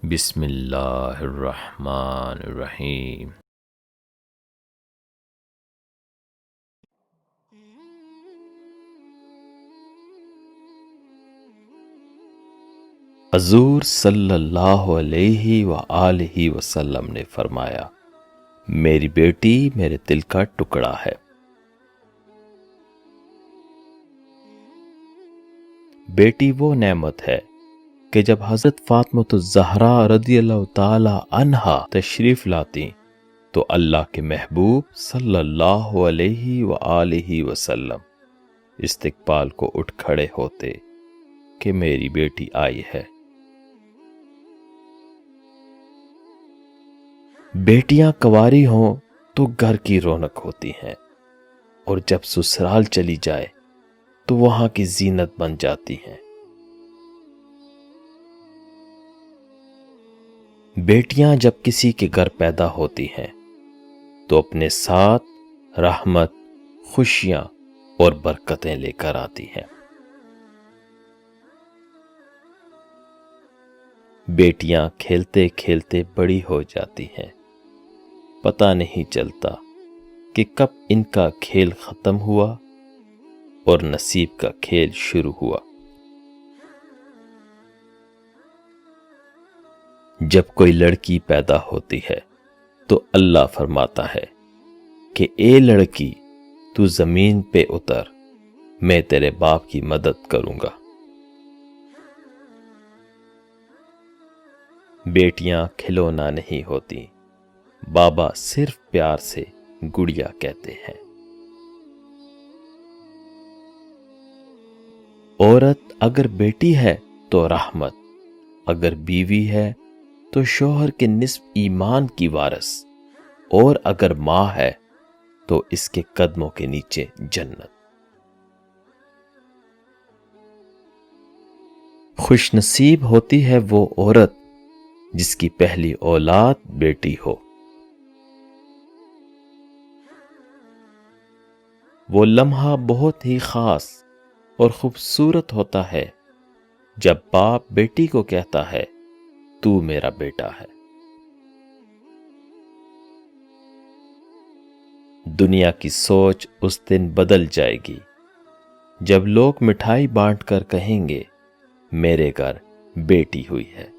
بسم اللہ الرحمن الرحیم۔ حضور صلی اللہ علیہ وآلہ وسلم نے فرمایا، میری بیٹی میرے دل کا ٹکڑا ہے۔ بیٹی وہ نعمت ہے کہ جب حضرت فاطمۃ الزہرا رضی اللہ تعالی عنہا تشریف لاتی تو اللہ کے محبوب صلی اللہ علیہ وآلہ وسلم استقبال کو اٹھ کھڑے ہوتے کہ میری بیٹی آئی ہے۔ بیٹیاں کنواری ہوں تو گھر کی رونق ہوتی ہیں، اور جب سسرال چلی جائے تو وہاں کی زینت بن جاتی ہیں۔ بیٹیاں جب کسی کے گھر پیدا ہوتی ہیں تو اپنے ساتھ رحمت، خوشیاں اور برکتیں لے کر آتی ہیں۔ بیٹیاں کھیلتے کھیلتے بڑی ہو جاتی ہیں، پتہ نہیں چلتا کہ کب ان کا کھیل ختم ہوا اور نصیب کا کھیل شروع ہوا۔ جب کوئی لڑکی پیدا ہوتی ہے تو اللہ فرماتا ہے کہ اے لڑکی، تو زمین پہ اتر، میں تیرے باپ کی مدد کروں گا۔ بیٹیاں کھلونا نہیں ہوتی، بابا صرف پیار سے گڑیا کہتے ہیں۔ عورت اگر بیٹی ہے تو رحمت، اگر بیوی ہے تو شوہر کے نصف ایمان کی وارث، اور اگر ماں ہے تو اس کے قدموں کے نیچے جنت۔ خوش نصیب ہوتی ہے وہ عورت جس کی پہلی اولاد بیٹی ہو۔ وہ لمحہ بہت ہی خاص اور خوبصورت ہوتا ہے جب باپ بیٹی کو کہتا ہے، تو میرا بیٹا ہے۔ دنیا کی سوچ اس دن بدل جائے گی جب لوگ مٹھائی بانٹ کر کہیں گے، میرے گھر بیٹی ہوئی ہے۔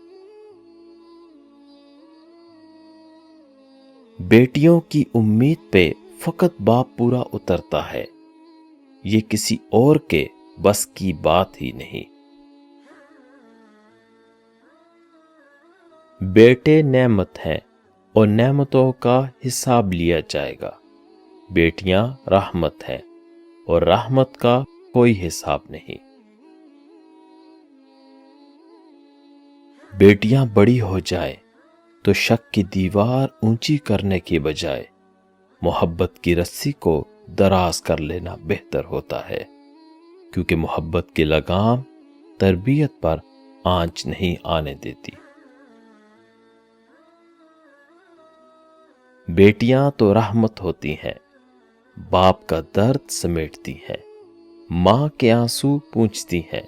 بیٹیوں کی امید پہ فقط باپ پورا اترتا ہے، یہ کسی اور کے بس کی بات ہی نہیں۔ بیٹے نعمت ہیں اور نعمتوں کا حساب لیا جائے گا، بیٹیاں رحمت ہیں اور رحمت کا کوئی حساب نہیں۔ بیٹیاں بڑی ہو جائیں تو شک کی دیوار اونچی کرنے کی بجائے محبت کی رسی کو دراز کر لینا بہتر ہوتا ہے، کیونکہ محبت کی لگام تربیت پر آنچ نہیں آنے دیتی۔ بیٹیاں تو رحمت ہوتی ہیں، باپ کا درد سمیٹتی ہیں، ماں کے آنسو پونچھتی ہیں،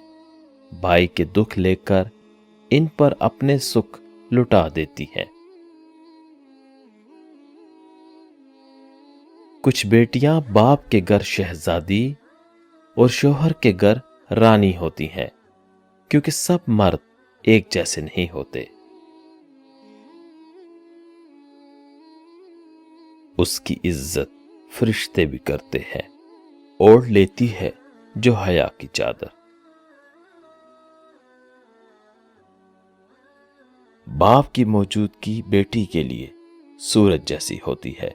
بھائی کے دکھ لے کر ان پر اپنے سکھ لٹا دیتی ہیں۔ کچھ بیٹیاں باپ کے گھر شہزادی اور شوہر کے گھر رانی ہوتی ہیں، کیونکہ سب مرد ایک جیسے نہیں ہوتے۔ اس کی عزت فرشتے بھی کرتے ہیں، اوڑھ لیتی ہے جو حیا کی چادر۔ باپ کی موجودگی بیٹی کے لیے سورج جیسی ہوتی ہے،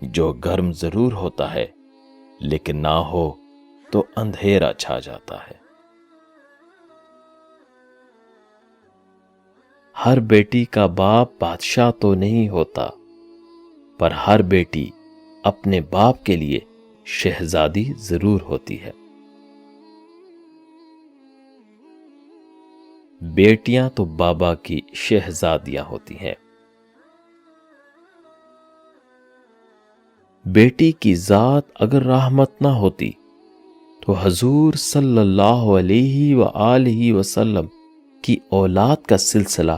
جو گرم ضرور ہوتا ہے لیکن نہ ہو تو اندھیرا چھا جاتا ہے۔ ہر بیٹی کا باپ بادشاہ تو نہیں ہوتا، پر ہر بیٹی اپنے باپ کے لیے شہزادی ضرور ہوتی ہے۔ بیٹیاں تو بابا کی شہزادیاں ہوتی ہیں۔ بیٹی کی ذات اگر رحمت نہ ہوتی تو حضور صلی اللہ علیہ وآلہ وسلم کی اولاد کا سلسلہ